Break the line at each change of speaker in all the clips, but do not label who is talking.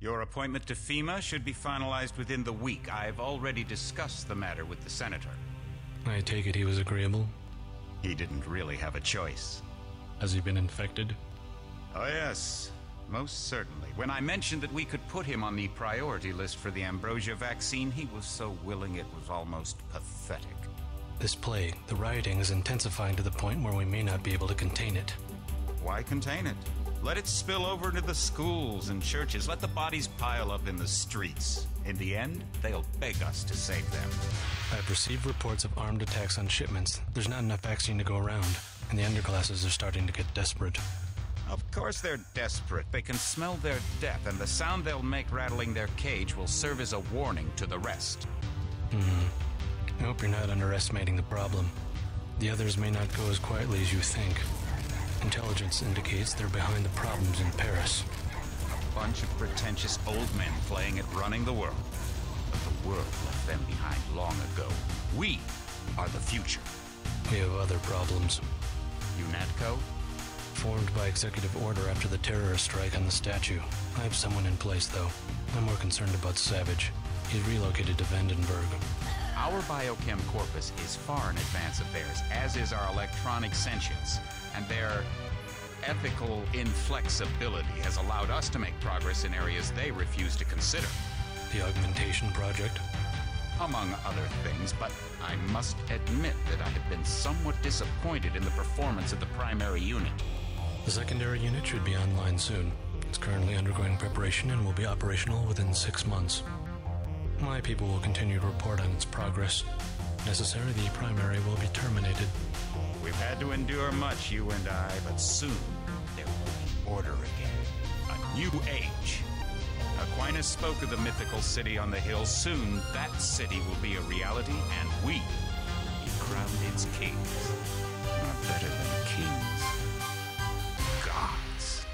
Your appointment to FEMA should be finalized within the week. I've already discussed the matter with the Senator.
I take it he was agreeable?
He didn't really have a choice.
Has he been infected?
Oh yes, most certainly. When I mentioned that we could put him on the priority list for the ambrosia vaccine, he was so willing it was almost pathetic.
This plague, the rioting is intensifying to the point where we may not be able to contain it.
Why contain it? Let it spill over into the schools and churches. Let the bodies pile up in the streets. In the end, they'll beg us to save them.
I've received reports of armed attacks on shipments. There's not enough vaccine to go around, and the underclasses are starting to get desperate.
Of course they're desperate. They can smell their death, and the sound they'll make rattling their cage will serve as a warning to the rest.
I hope you're not underestimating the problem. The others may not go as quietly as you think. Intelligence indicates they're behind the problems in Paris.
A bunch of pretentious old men playing at running the world. But the world left them behind long ago. We are the future.
We have other problems.
UNATCO?
Formed by executive order after the terrorist strike on the statue. I have someone in place, though. I'm more concerned about Savage. He's relocated to Vandenberg.
Our biochem corpus is far in advance of theirs, as is our electronic sentience, and their ethical inflexibility has allowed us to make progress in areas they refuse to consider.
The augmentation project?
Among other things, but I must admit that I have been somewhat disappointed in the performance of the primary unit.
The secondary unit should be online soon. It's currently undergoing preparation and will be operational within 6 months. My people will continue to report on its progress. If necessary, the primary will be terminated.
We've had to endure much, you and I, but soon there will be order again. A new age. Aquinas spoke of the mythical city on the hill. Soon, that city will be a reality, and we will be crowned its kings. Not better than kings. Gods.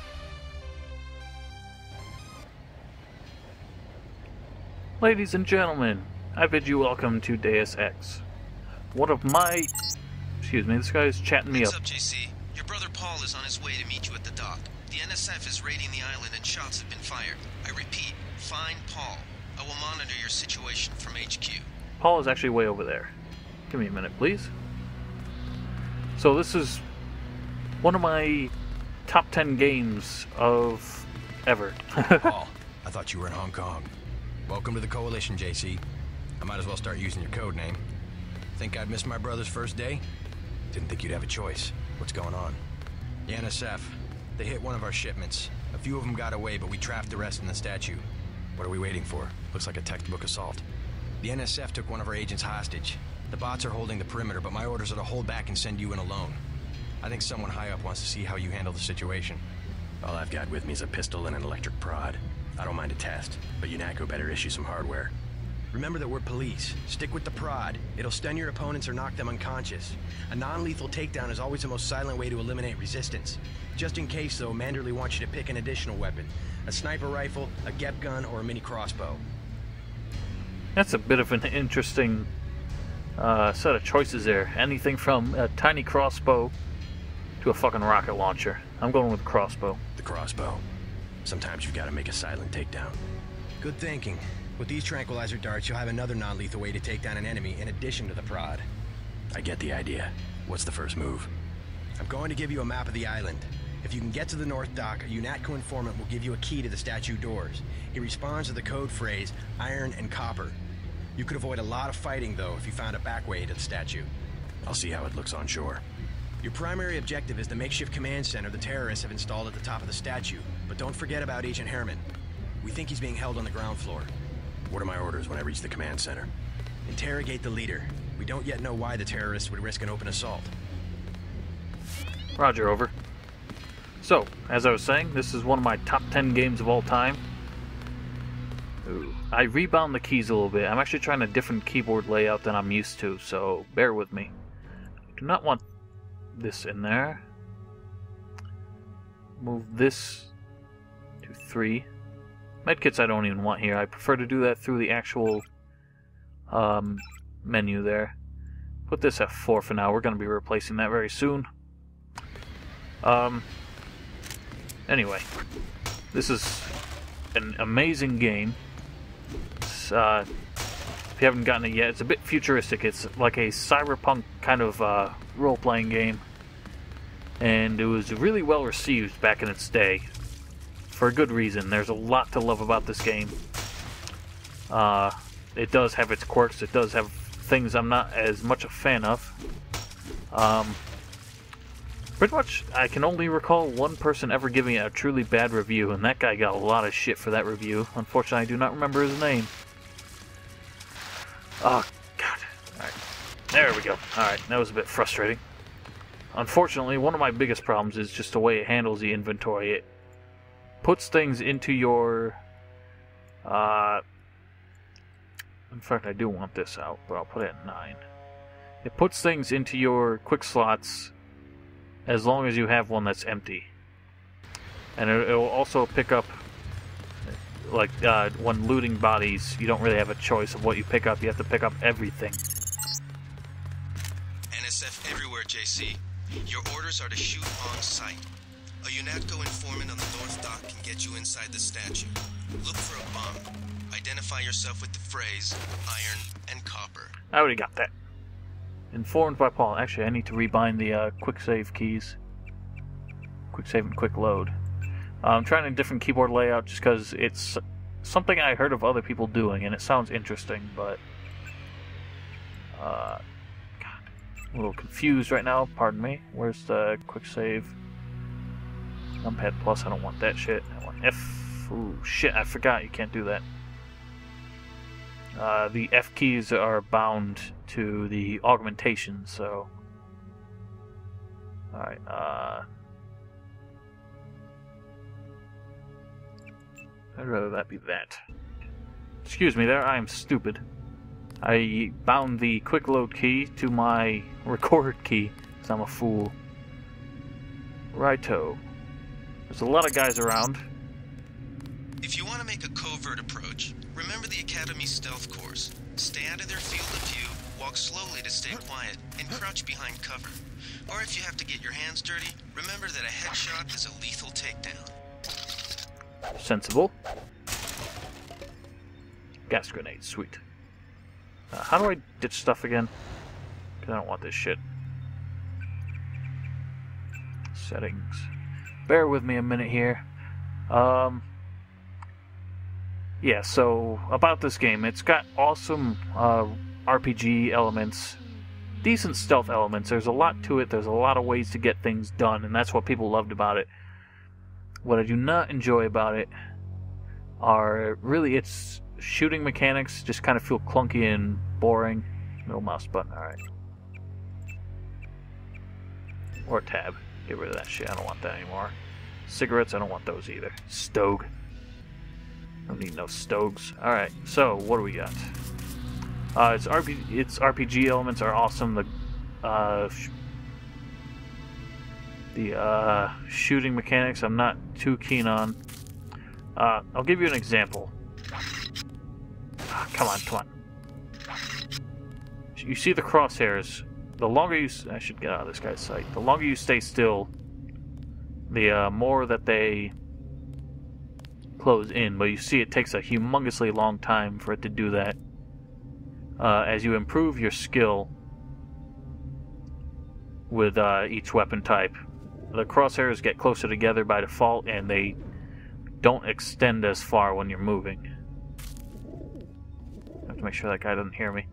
Ladies and gentlemen, I bid you welcome to Deus Ex. One of my... Excuse me, this guy's chatting me up.
What's up, JC? Your brother Paul is on his way to meet you at the dock. The NSF is raiding the island and shots have been fired. I repeat, find Paul. I will monitor your situation from HQ.
Paul is actually way over there. Give me a minute, please. So this is one of my top 10 games of ever.
Paul, I thought you were in Hong Kong. Welcome to the Coalition, JC. I might as well start using your code name. Think I'd miss my brother's first day? Didn't think you'd have a choice. What's going on? The NSF. They hit one of our shipments. A few of them got away, but we trapped the rest in the statue. What are we waiting for? Looks like a textbook assault. The NSF took one of our agents hostage. The bots are holding the perimeter, but my orders are to hold back and send you in alone. I think someone high up wants to see how you handle the situation. All I've got with me is a pistol and an electric prod. I don't mind a test, but UNATCO better issue some hardware. Remember that we're police. Stick with the prod. It'll stun your opponents or knock them unconscious. A non-lethal takedown is always the most silent way to eliminate resistance. Just in case, though, Manderley wants you to pick an additional weapon. A sniper rifle, a GEP gun, or a mini crossbow.
That's a bit of an interesting set of choices there. Anything from a tiny crossbow to a fucking rocket launcher. I'm going with crossbow.
The crossbow. Sometimes you've got to make a silent takedown. Good thinking. With these tranquilizer darts, you'll have another non-lethal way to take down an enemy in addition to the prod. I get the idea. What's the first move? I'm going to give you a map of the island. If you can get to the North Dock, a UNATCO informant will give you a key to the statue doors. He responds to the code phrase, iron and copper. You could avoid a lot of fighting, though, if you found a back way to the statue. I'll see how it looks on shore. Your primary objective is the makeshift command center the terrorists have installed at the top of the statue. But don't forget about Agent Herman. We think he's being held on the ground floor. What are my orders when I reach the command center? Interrogate the leader. We don't yet know why the terrorists would risk an open assault.
Roger, over. So, as I was saying, this is one of my top 10 games of all time. Ooh. I rebound the keys a little bit. I'm actually trying a different keyboard layout than I'm used to, so bear with me. I do not want this in there. Move this to 3. Medkits I don't even want here. I prefer to do that through the actual menu there. Put this at 4 for now. We're going to be replacing that very soon. Anyway, this is an amazing game. It's, if you haven't gotten it yet, it's a bit futuristic. It's like a cyberpunk kind of role-playing game. And it was really well received back in its day. For a good reason. There's a lot to love about this game. It does have its quirks. It does have things I'm not as much a fan of. Pretty much, I can only recall one person ever giving it a truly bad review, and that guy got a lot of shit for that review. Unfortunately, I do not remember his name. Oh, God. Alright. There we go. Alright, that was a bit frustrating. Unfortunately, one of my biggest problems is just the way it handles the inventory. It puts things into your... in fact, I do want this out, but I'll put it at 9. It puts things into your quick slots as long as you have one that's empty. And it will also pick up, like, when looting bodies, you don't really have a choice of what you pick up. You have to pick up everything.
NSF everywhere, JC. Your orders are to shoot on sight. A UNATCO informant on the North Dock can get you inside the statue. Look for a bomb. Identify yourself with the phrase, iron and copper.
I already got that. Informed by Paul. Actually, I need to rebind the quick save keys. Quick save and quick load. I'm trying a different keyboard layout just because it's something I heard of other people doing, and it sounds interesting, but... God, I'm a little confused right now, pardon me. Where's the quick save? Numpad plus, I don't want that shit. I want F. Ooh, shit, I forgot you can't do that. The F keys are bound to the augmentation, so... Alright, I'd rather that be that. Excuse me there, I am stupid. I bound the quick load key to my record key, because I'm a fool. Righto. There's a lot of guys around.
If you want to make a covert approach, remember the Academy's stealth course. Stay out of their field of view, walk slowly to stay quiet, and crouch behind cover. Or if you have to get your hands dirty, remember that a headshot is a lethal takedown.
Sensible. Gas grenade, sweet. How do I ditch stuff again? Because I don't want this shit. Settings. Bear with me a minute here. Yeah, so about this game, it's got awesome RPG elements, decent stealth elements. There's a lot to it. There's a lot of ways to get things done, and that's what people loved about it. What I do not enjoy about it are really its shooting mechanics. Just kind of feel clunky and boring. Middle mouse button, alright. Or tab. Get rid of that shit. I don't want that anymore. Cigarettes, I don't want those either. Stogue. Don't need no stogs. Alright, so what do we got? Its RPG elements are awesome. The shooting mechanics I'm not too keen on. I'll give you an example. Come on. You see the crosshairs. The longer you... I should get out of this guy's sight. The longer you stay still, the more that they close in. But you see it takes a humongously long time for it to do that. As you improve your skill with each weapon type, the crosshairs get closer together by default, and they don't extend as far when you're moving. I have to make sure that guy doesn't hear me.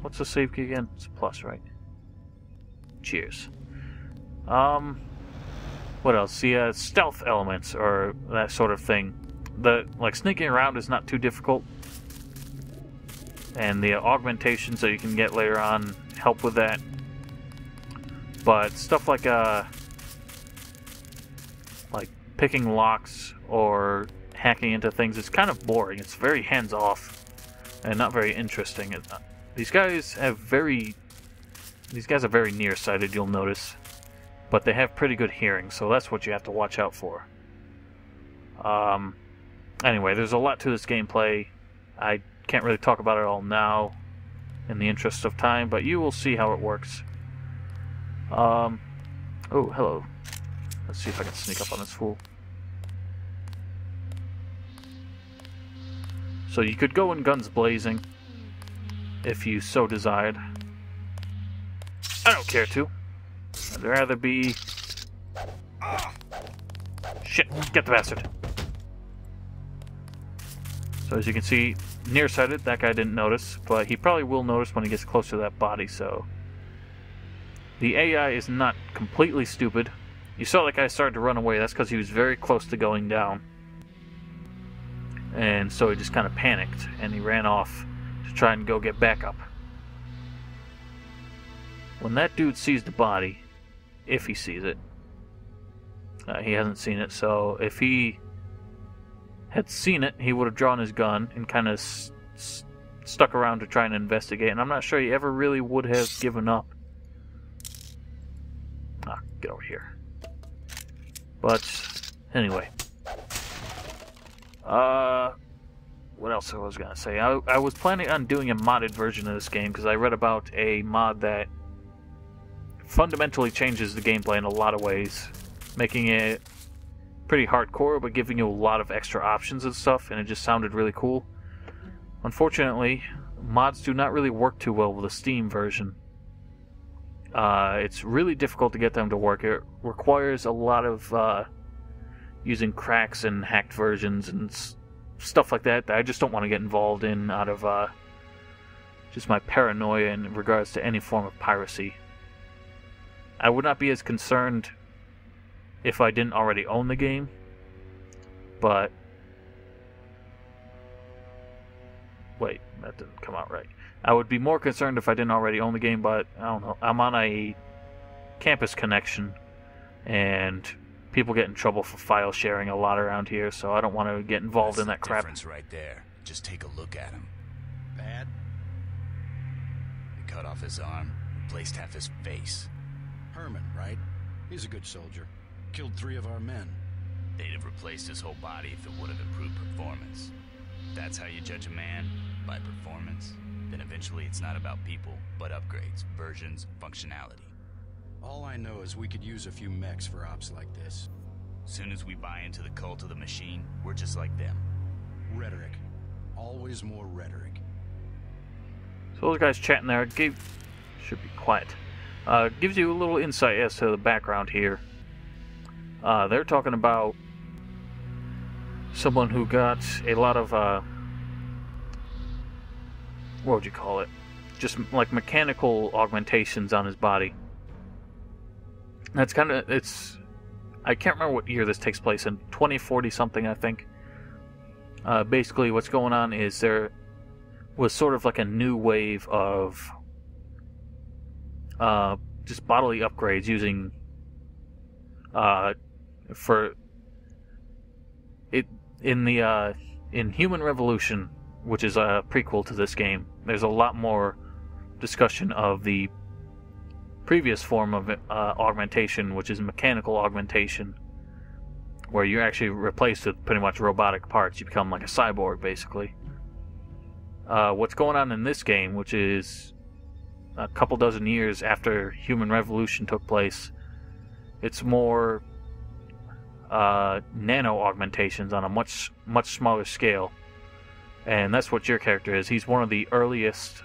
What's the save key again? It's a plus, right? Cheers. What else? The stealth elements, or that sort of thing. Like sneaking around is not too difficult, and the augmentations that you can get later on help with that. But stuff like picking locks or hacking into things, it's kind of boring. It's very hands-off and not very interesting. These guys are very nearsighted, you'll notice, but they have pretty good hearing, so that's what you have to watch out for. Anyway, there's a lot to this gameplay. I can't really talk about it all now in the interest of time, but you will see how it works. Oh, hello. Let's see if I can sneak up on this fool. So you could go in guns blazing if you so desired. I don't care to. I'd rather be... Shit, get the bastard. So as you can see, nearsighted, that guy didn't notice, but he probably will notice when he gets close to that body, so... The AI is not completely stupid. You saw that guy started to run away, that's because he was very close to going down. And so he just kind of panicked, and he ran off to try and go get backup. When that dude sees the body, if he sees it, he hasn't seen it, so if he had seen it, he would have drawn his gun and kind of stuck around to try and investigate, and I'm not sure he ever really would have given up. Ah, get over here. But, anyway. What else I was gonna say? I was planning on doing a modded version of this game, because I read about a mod that fundamentally changes the gameplay in a lot of ways, making it pretty hardcore, but giving you a lot of extra options and stuff, and it just sounded really cool. Unfortunately, mods do not really work too well with the Steam version. It's really difficult to get them to work. It requires a lot of using cracks and hacked versions and stuff like that I just don't want to get involved in out of just my paranoia in regards to any form of piracy. I would not be as concerned if I didn't already own the game, but... Wait, that didn't come out right. I would be more concerned if I didn't already own the game, but I don't know. I'm on a campus connection, and people get in trouble for file sharing a lot around here, so I don't want to get involved in that crap.
Difference right there. Just take a look at him.
Bad?
They cut off his arm, replaced half his face.
Herman, right? He's a good soldier. Killed 3 of our men.
They'd have replaced his whole body if it would have improved performance. That's how you judge a man? By performance? Then eventually it's not about people, but upgrades, versions, functionality.
All I know is we could use a few mechs for ops like this.
Soon as we buy into the cult of the machine, we're just like them.
Rhetoric. Always more rhetoric.
So those guys chatting there should be quiet. Gives you a little insight as to the background here. They're talking about someone who got a lot of what would you call it? Just like mechanical augmentations on his body. That's kind of, I can't remember what year this takes place in, 2040 something I think. Basically what's going on is there was sort of like a new wave of just bodily upgrades using for it in Human Revolution, which is a prequel to this game. There's a lot more discussion of the previous form of augmentation, which is mechanical augmentation, where you're actually replaced with pretty much robotic parts. You become like a cyborg, basically. What's going on in this game, which is a couple dozen years after Human Revolution took place, it's more nano augmentations on a much smaller scale, and that's what your character is. He's one of the earliest.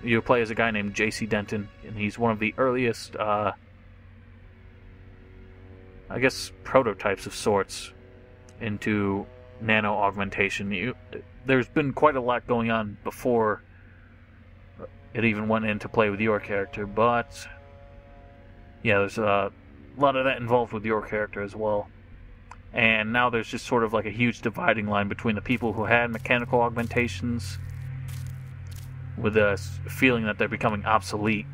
You play as a guy named J.C. Denton, and he's one of the earliest, I guess, prototypes of sorts into nano augmentation. There's been quite a lot going on before it even went into play with your character, but yeah, there's a lot of that involved with your character as well. And now there's just sort of like a huge dividing line between the people who had mechanical augmentations, with a feeling that they're becoming obsolete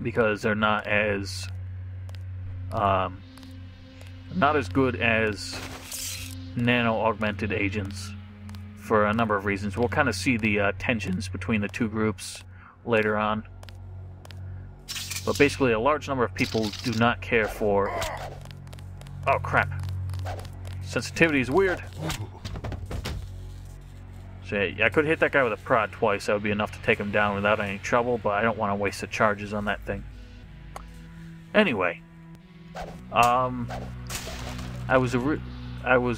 because they're not as good as nano augmented agents for a number of reasons. We'll kind of see the tensions between the two groups later on. But basically, a large number of people do not care for... Oh, crap. Sensitivity is weird. So yeah, I could hit that guy with a prod twice. That would be enough to take him down without any trouble, but I don't want to waste the charges on that thing. Anyway. I was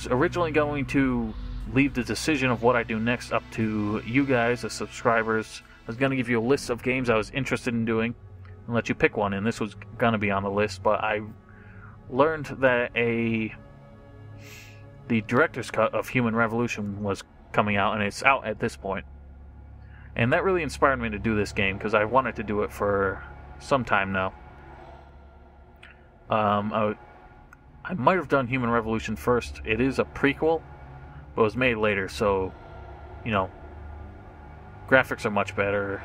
originally going to leave the decision of what I do next up to you guys, the subscribers. I was going to give you a list of games I was interested in doing and let you pick one, and this was going to be on the list, but I learned that the director's cut of Human Revolution was coming out, and it's out at this point. And that really inspired me to do this game, because I wanted to do it for some time now. I might have done Human Revolution first. It is a prequel, but it was made later, so, you know, graphics are much better.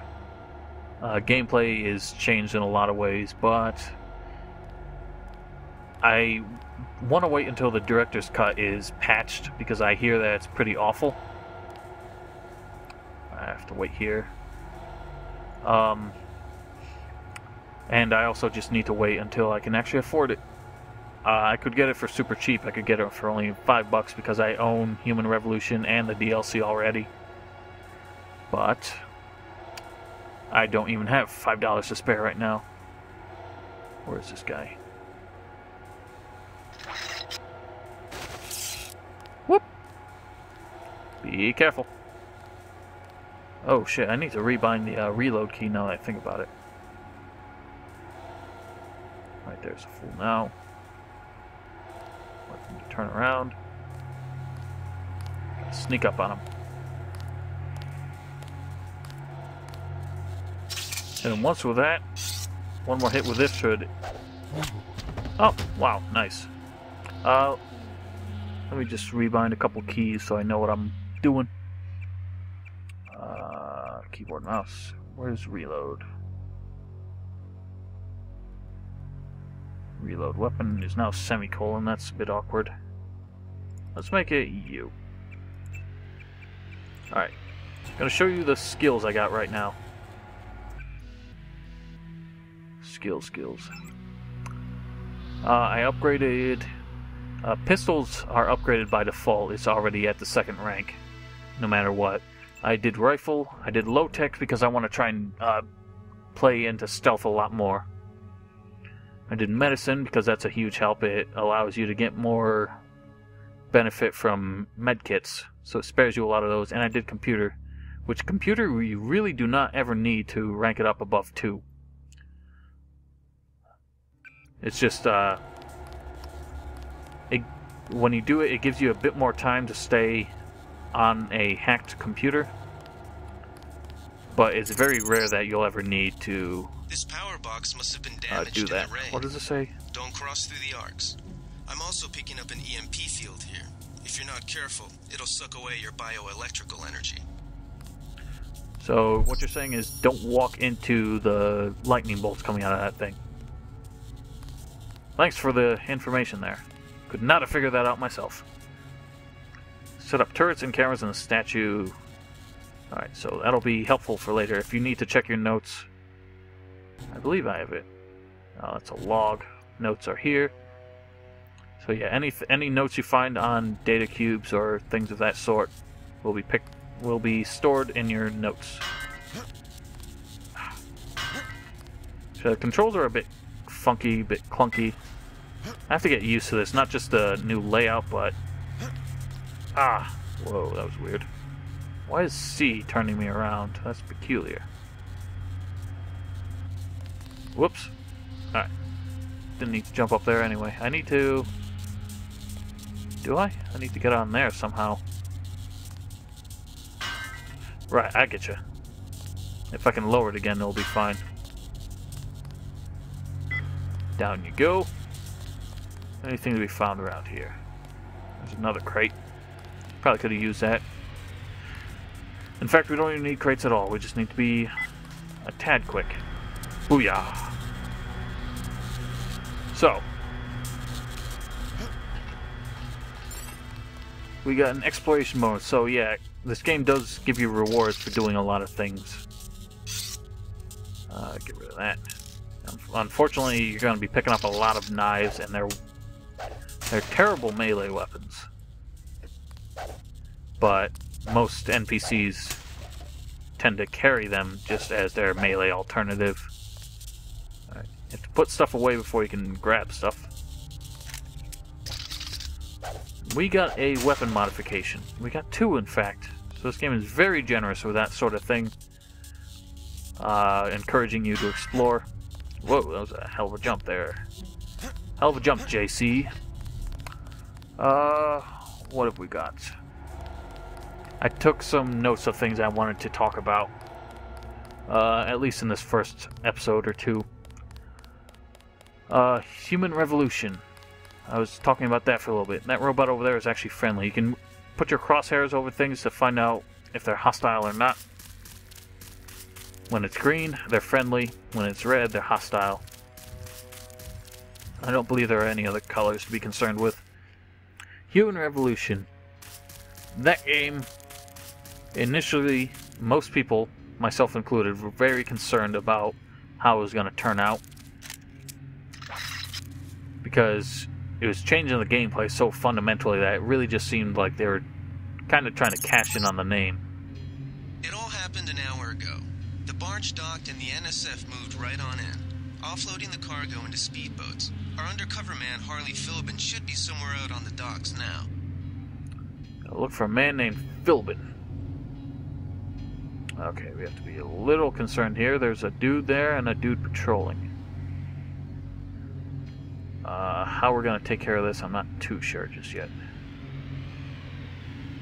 Gameplay is changed in a lot of ways, but I want to wait until the director's cut is patched, because I hear that it's pretty awful. I have to wait here. And I also just need to wait until I can actually afford it. I could get it for super cheap. I could get it for only $5 because I own Human Revolution and the DLC already. But I don't even have $5 to spare right now. Where is this guy? Whoop! Be careful. Oh shit, I need to rebind the reload key now that I think about it. Right, there's a fool now. Let him turn around. Sneak up on him. Hit him once with that. One more hit with this should... Oh, wow, nice. Let me just rebind a couple keys so I know what I'm doing. Keyboard, mouse. Where's reload? Reload weapon is now semicolon. That's a bit awkward. Let's make it U. Alright. I'm gonna show you the skills I got right now. Skills. I upgraded... pistols are upgraded by default. It's already at the 2nd rank, no matter what. I did rifle. I did low tech because I want to try and play into stealth a lot more. I did medicine because that's a huge help. It allows you to get more benefit from medkits, so it spares you a lot of those. And I did computer, which computer you really do not ever need to rank it up above 2. It's just when you do it, it gives you a bit more time to stay on a hacked computer, but it's very rare that you'll ever need to
This power box must have been damaged
do that.
in the rain.
What does it say?
Don't cross through the arcs. I'm also picking up an EMP field here. If you're not careful, it'll suck away your bioelectrical energy.
So what you're saying is don't walk into the lightning bolts coming out of that thing. Thanks for the information there. Could not have figured that out myself. Set up turrets and cameras in the statue. Alright, so that'll be helpful for later. If you need to check your notes, I believe I have it. Oh, that's a log. Notes are here. So yeah, any notes you find on data cubes or things of that sort will be stored in your notes. So the controls are a bit funky, a bit clunky. I have to get used to this, not just the new layout, but... Ah! Whoa, that was weird. Why is C turning me around? That's peculiar. Whoops. Alright. Didn't need to jump up there anyway. I need to... Do I? I need to get on there somehow. Right, I get you. If I can lower it again, it'll be fine. Down you go. Anything to be found around here? There's another crate. Probably could have used that. In fact, we don't even need crates at all. We just need to be a tad quick. Booyah! So, we got an exploration mode. So yeah, this game does give you rewards for doing a lot of things. Get rid of that. Unfortunately, you're going to be picking up a lot of knives, and they're terrible melee weapons. But most NPCs tend to carry them just as their melee alternative. Alright, you have to put stuff away before you can grab stuff. we got a weapon modification. We got 2, in fact. So this game is very generous with that sort of thing. Encouraging you to explore. Whoa, that was a hell of a jump there. Hell of a jump, JC. What have we got? I took some notes of things I wanted to talk about. At least in this first episode or 2. Human Revolution. I was talking about that for a little bit. That robot over there is actually friendly. You can put your crosshairs over things to find out if they're hostile or not. When it's green, they're friendly. When it's red, they're hostile. I don't believe there are any other colors to be concerned with. Human Revolution. That game, initially, most people, myself included, were very concerned about how it was going to turn out. Because it was changing the gameplay so fundamentally that it really just seemed like they were kind of trying to cash in on the name.
It all happened an hour ago. The barge docked and the NSF moved right on in, offloading the cargo into speedboats. Our undercover man, Harley Philbin, should be somewhere out on the docks now.
Gotta look for a man named Philbin. Okay, we have to be a little concerned here. There's a dude there and a dude patrolling. How we're going to take care of this, I'm not too sure just yet.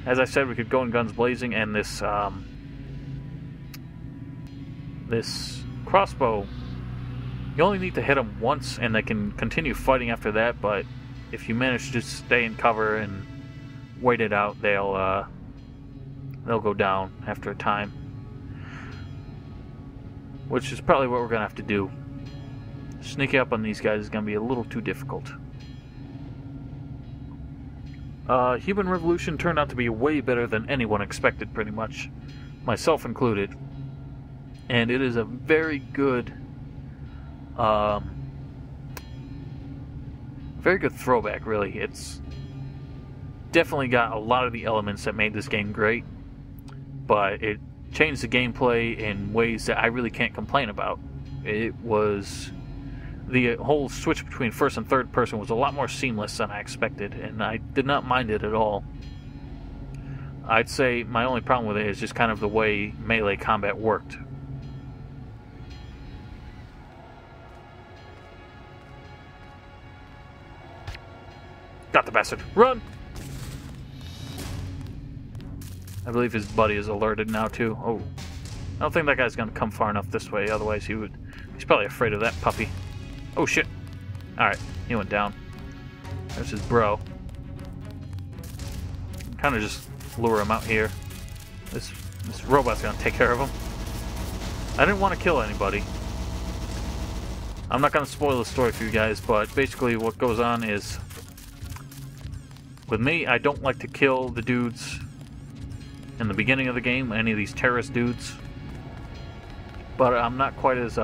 As I said, we could go in guns blazing, and this this crossbow, you only need to hit them once, and they can continue fighting after that, but if you manage to just stay in cover and wait it out, they'll go down after a time. Which is probably what we're going to have to do. Sneaking up on these guys is going to be a little too difficult. Human Revolution turned out to be way better than anyone expected, pretty much. Myself included. And it is a very good throwback, really. It's definitely got a lot of the elements that made this game great, but it changed the gameplay in ways that I really can't complain about. It was... the whole switch between first and third person was a lot more seamless than I expected, and I did not mind it at all. I'd say my only problem with it is just kind of the way melee combat worked. Got the bastard. Run! I believe his buddy is alerted now, too. Oh. I don't think that guy's going to come far enough this way, otherwise he would... He's probably afraid of that puppy. Oh, shit. Alright, he went down. There's his bro. Kind of just lure him out here. This robot's going to take care of him. I didn't want to kill anybody. I'm not going to spoil the story for you guys, but basically what goes on is... with me, I don't like to kill the dudes in the beginning of the game, any of these terrorist dudes. But I'm not quite as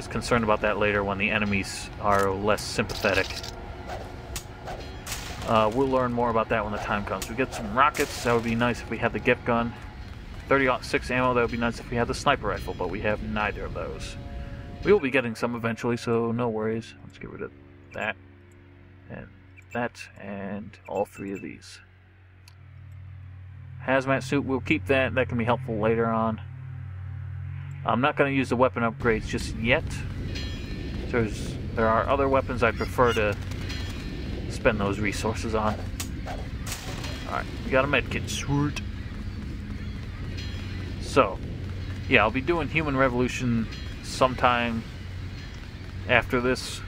concerned about that later when the enemies are less sympathetic. We'll learn more about that when the time comes. We get some rockets. That would be nice if we had the gift gun. 30-06 ammo. That would be nice if we had the sniper rifle, but we have neither of those. We will be getting some eventually, so no worries. Let's get rid of that and that and all 3 of these. Hazmat suit, we'll keep that. That can be helpful later on. I'm not going to use the weapon upgrades just yet. There are other weapons I'd prefer to spend those resources on. Alright, we got a medkit. Sweet. So, yeah, I'll be doing Human Revolution sometime after this.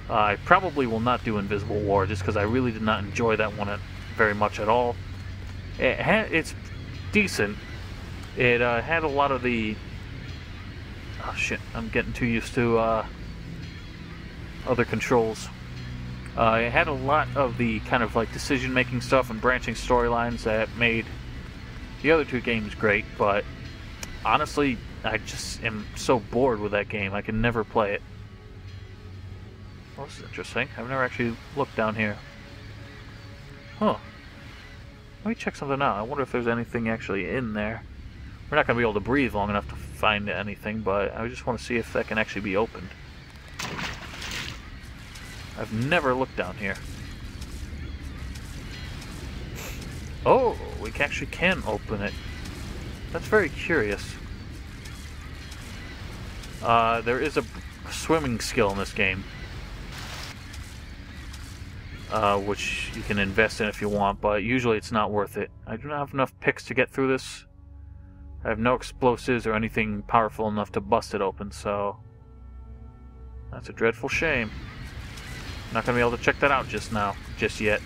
I probably will not do Invisible War just because I really did not enjoy that one very much at all. It's decent. It had a lot of the... Oh shit, I'm getting too used to other controls. It had a lot of the kind of like decision-making stuff and branching storylines that made the other 2 games great, but honestly, I just am so bored with that game, I can never play it. Well, this is interesting. I've never actually looked down here. Huh. Let me check something out. I wonder if there's anything actually in there. We're not going to be able to breathe long enough to find anything, but I just want to see if that can actually be opened. I've never looked down here. Oh, we actually can open it. That's very curious. There is a swimming skill in this game, which you can invest in if you want, but usually it's not worth it. I do not have enough picks to get through this. I have no explosives or anything powerful enough to bust it open, so that's a dreadful shame. Not going to be able to check that out just yet.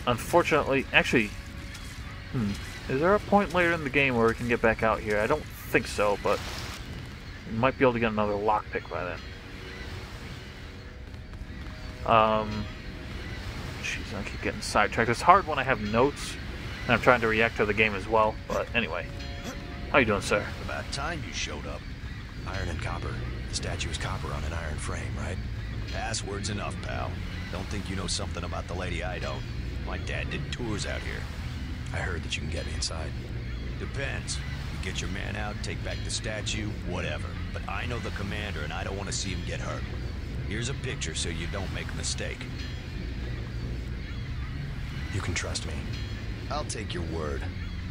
Unfortunately, actually, is there a point later in the game where we can get back out here? I don't think so, but we might be able to get another lockpick by then. Jeez, I keep getting sidetracked. It's hard when I have notes and I'm trying to react to the game as well, but anyway. How you doing, sir?
About time you showed up. Iron and copper. The statue is copper on an iron frame, right?
Password's enough, pal. Don't think you know something about the lady I don't. My dad did tours out here.
I heard that you can get me inside.
Depends. You get your man out, take back the statue, whatever. But I know the commander and I don't want to see him get hurt. Here's a picture so you don't make a mistake.
You can trust me.
I'll take your word.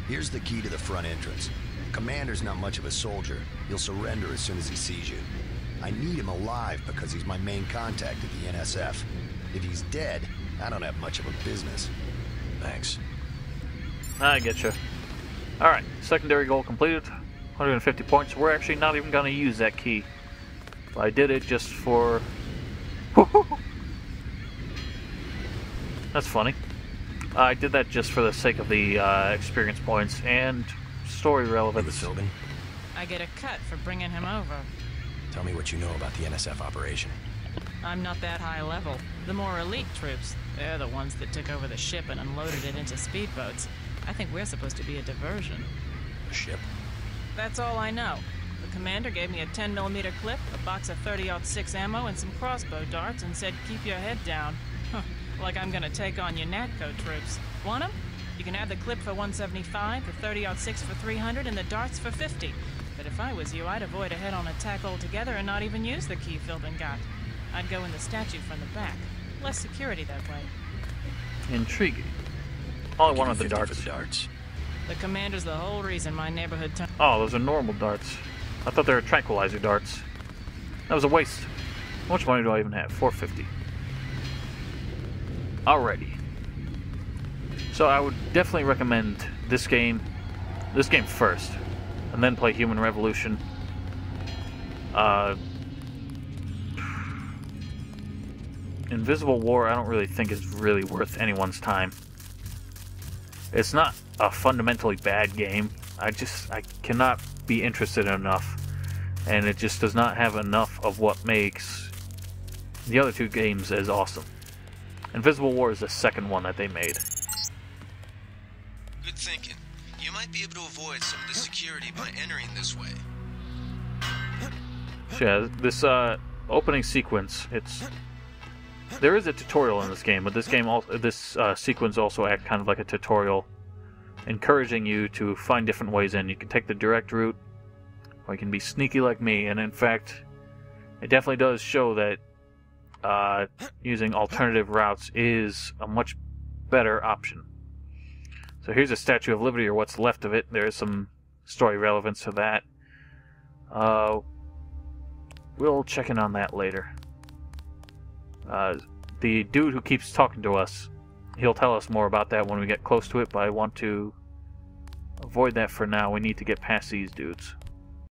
Here's the key to the front entrance. Commander's not much of a soldier. He'll surrender as soon as he sees you. I need him alive because he's my main contact at the NSF. If he's dead, I don't have much of a business.
Thanks.
I get you. Alright, secondary goal completed. 150 points. We're actually not even going to use that key. I did it just for... That's funny. I did that just for the sake of the experience points and story relevance.
Sylvan?
I get a cut for bringing him over.
Tell me what you know about the NSF operation.
I'm not that high level. The more elite troops, they're the ones that took over the ship and unloaded it into speedboats. I think we're supposed to be a diversion.
A ship?
That's all I know. The commander gave me a 10mm clip, a box of 30-06 ammo, and some crossbow darts, and said, keep your head down. Like I'm gonna take on your NATCO troops. Want 'em? You can have the clip for 175, the 30-06 for 300, and the darts for 50. But if I was you, I'd avoid a head-on attack altogether and not even use the key Philbin got. I'd go in the statue from the back. Less security that way.
Intriguing. All I wanted the darts.
The commander's the whole reason my neighborhood
Oh, those are normal darts. I thought they were tranquilizer darts. That was a waste. How much money do I even have? 450. Alrighty. So I would definitely recommend this game first, and then play Human Revolution. Invisible War I don't really think is really worth anyone's time. It's not a fundamentally bad game. I cannot be interested enough, and it just does not have enough of what makes the other two games as awesome. Invisible War is the second one that they made.
Good thinking. You might be able to avoid some of the security by entering this way.
So yeah, this opening sequence, there is a tutorial in this game, but this sequence also acts kind of like a tutorial, encouraging you to find different ways in. You can take the direct route, or you can be sneaky like me, and in fact, it definitely does show that using alternative routes is a much better option. So here's a Statue of Liberty, or what's left of it. There is some story relevance to that. We'll check in on that later. The dude who keeps talking to us, he'll tell us more about that when we get close to it, but I want to avoid that for now. We need to get past these dudes.